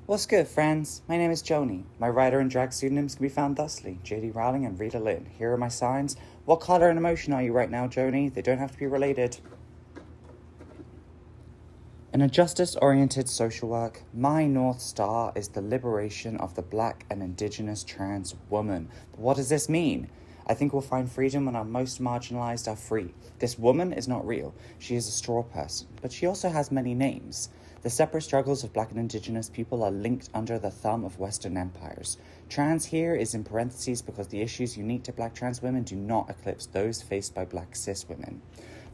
What's good, friends? My name is Joni. My writer and drag pseudonyms can be found thusly: J.D. Rowling and Rita Lynn. Here are my signs. What color and emotion are you right now, Joni? They don't have to be related. In a justice-oriented social work, my North Star is the liberation of the Black and Indigenous trans woman. But what does this mean? I think we'll find freedom when our most marginalized are free. This woman is not real. She is a straw person, but she also has many names. The separate struggles of Black and Indigenous people are linked under the thumb of Western empires. Trans here is in parentheses because the issues unique to Black trans women do not eclipse those faced by Black cis women.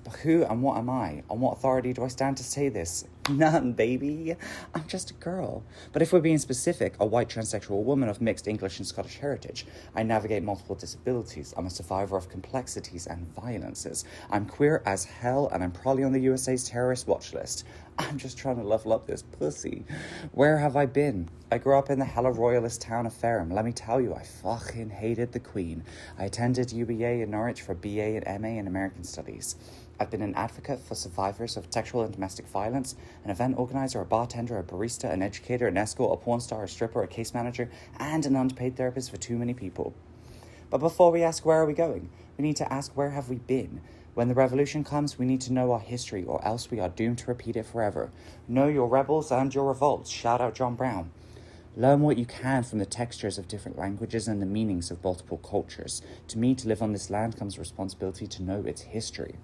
But who and what am I? On what authority do I stand to say this? None, baby. I'm just a girl. But if we're being specific, a white transsexual woman of mixed English and Scottish heritage. I navigate multiple disabilities. I'm a survivor of complexities and violences. I'm queer as hell, and I'm probably on the USA's terrorist watch list. I'm just trying to level up this pussy. Where have I been? I grew up in the hella royalist town of Ferrum. Let me tell you, I fucking hated the Queen. I attended UBA in Norwich for BA and MA in American Studies. I've been an advocate for survivors of sexual and domestic violence, an event organizer, a bartender, a barista, an educator, an escort, a porn star, a stripper, a case manager, and an unpaid therapist for too many people. But before we ask where are we going, we need to ask where have we been? When the revolution comes, we need to know our history, or else we are doomed to repeat it forever. Know your rebels and your revolts. Shout out John Brown. Learn what you can from the textures of different languages and the meanings of multiple cultures. To me, to live on this land comes responsibility to know its history.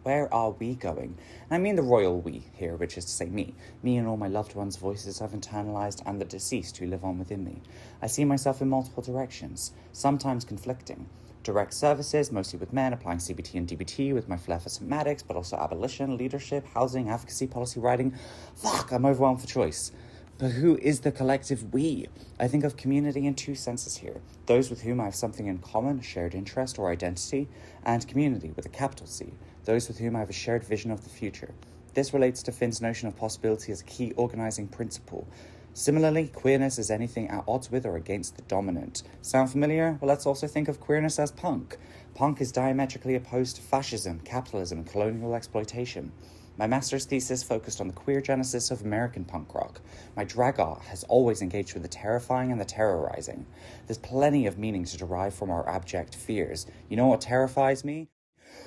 Where are we going? And I mean the royal we here, which is to say me. Me and all my loved ones' voices I've internalized and the deceased who live on within me. I see myself in multiple directions, sometimes conflicting. Direct services, mostly with men, applying CBT and DBT with my flair for somatics, but also abolition, leadership, housing, advocacy, policy writing. Fuck, I'm overwhelmed for choice. But who is the collective we? I think of community in two senses here. Those with whom I have something in common, a shared interest or identity, and community with a capital C. Those with whom I have a shared vision of the future. This relates to Finn's notion of possibility as a key organizing principle. Similarly, queerness is anything at odds with or against the dominant. Sound familiar? Well, let's also think of queerness as punk. Punk is diametrically opposed to fascism, capitalism, and colonial exploitation. My master's thesis focused on the queer genesis of American punk rock. My drag art has always engaged with the terrifying and the terrorizing. There's plenty of meaning to derive from our abject fears. You know what terrifies me?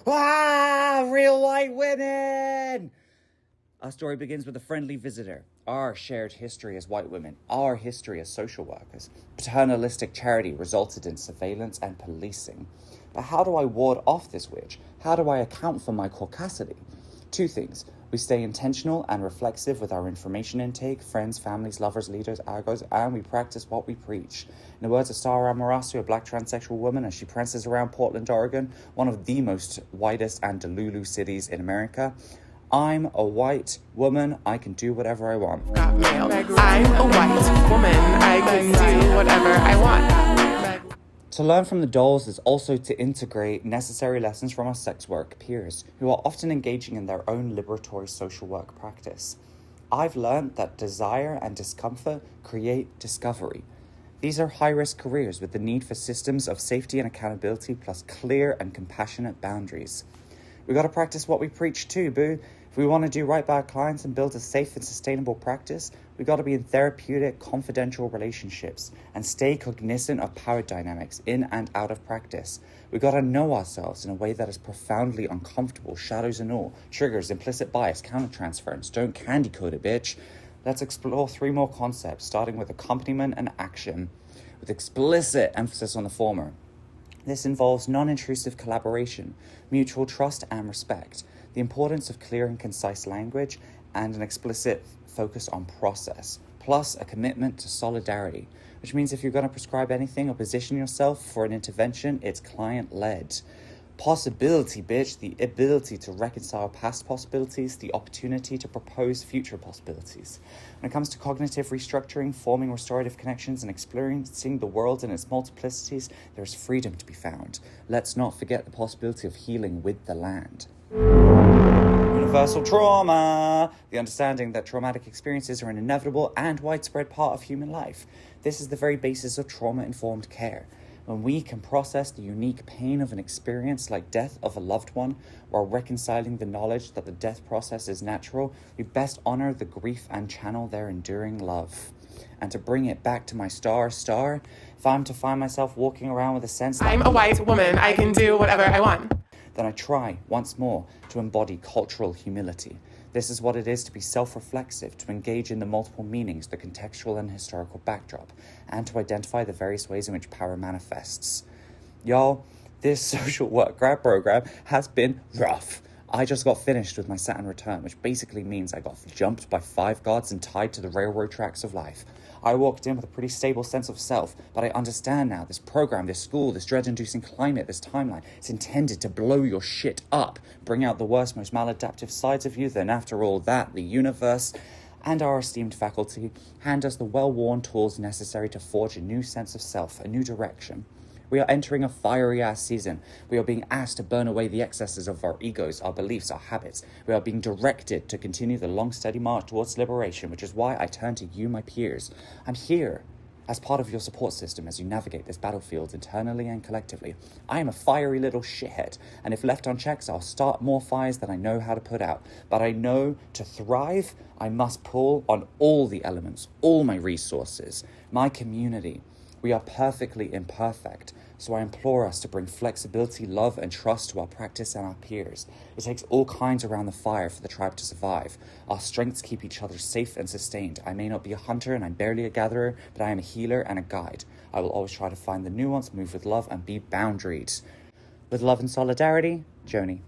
Real white women! Our story begins with a friendly visitor. Our shared history as white women, our history as social workers. Paternalistic charity resulted in surveillance and policing. But how do I ward off this witch? How do I account for my caucasity? Two things. We stay intentional and reflexive with our information intake, friends, families, lovers, leaders, argos, and we practice what we preach. In the words of Sarah Amarasu, a Black transsexual woman, as she prances around Portland, Oregon, one of the most whitest and delulu cities in America, I'm a white woman, I can do whatever I want. I'm a white woman, I can do whatever I want. To learn from the dolls is also to integrate necessary lessons from our sex work peers, who are often engaging in their own liberatory social work practice. I've learned that desire and discomfort create discovery. These are high-risk careers with the need for systems of safety and accountability plus clear and compassionate boundaries. We got to practice what we preach too, boo. If we want to do right by our clients and build a safe and sustainable practice, we got to be in therapeutic, confidential relationships and stay cognizant of power dynamics in and out of practice. We got to know ourselves in a way that is profoundly uncomfortable, shadows and all, triggers, implicit bias, countertransference. Don't candy code it, bitch. Let's explore three more concepts, starting with accompaniment and action, with explicit emphasis on the former. This involves non-intrusive collaboration, mutual trust and respect, the importance of clear and concise language, and an explicit focus on process, plus a commitment to solidarity, which means if you're going to prescribe anything or position yourself for an intervention, it's client-led. Possibility, bitch, the ability to reconcile past possibilities, the opportunity to propose future possibilities. When it comes to cognitive restructuring, forming restorative connections, and experiencing the world in its multiplicities, there is freedom to be found. Let's not forget the possibility of healing with the land. Universal trauma, the understanding that traumatic experiences are an inevitable and widespread part of human life. This is the very basis of trauma-informed care. When we can process the unique pain of an experience like death of a loved one, while reconciling the knowledge that the death process is natural, we best honor the grief and channel their enduring love. And to bring it back to my star, if I'm to find myself walking around with a sense that I'm a white woman, I can do whatever I want. then I try, once more, to embody cultural humility. This is what it is to be self-reflexive, to engage in the multiple meanings, the contextual and historical backdrop, and to identify the various ways in which power manifests. Y'all, this social work grad program has been rough. I just got finished with my Saturn return, which basically means I got jumped by 5 gods and tied to the railroad tracks of life. I walked in with a pretty stable sense of self, but I understand now this program, this school, this dread-inducing climate, this timeline, it's intended to blow your shit up, bring out the worst, most maladaptive sides of you. Then after all that, the universe and our esteemed faculty hand us the well-worn tools necessary to forge a new sense of self, a new direction. We are entering a fiery-ass season. We are being asked to burn away the excesses of our egos, our beliefs, our habits. We are being directed to continue the long, steady march towards liberation, which is why I turn to you, my peers. I'm here as part of your support system as you navigate this battlefield internally and collectively. I am a fiery little shithead, and if left unchecked, I'll start more fires than I know how to put out. But I know to thrive, I must pull on all the elements, all my resources, my community. We are perfectly imperfect, so I implore us to bring flexibility, love, and trust to our practice and our peers. It takes all kinds around the fire for the tribe to survive. Our strengths keep each other safe and sustained. I may not be a hunter and I'm barely a gatherer, but I am a healer and a guide. I will always try to find the nuance, move with love, and be boundaried. With love and solidarity, Joni.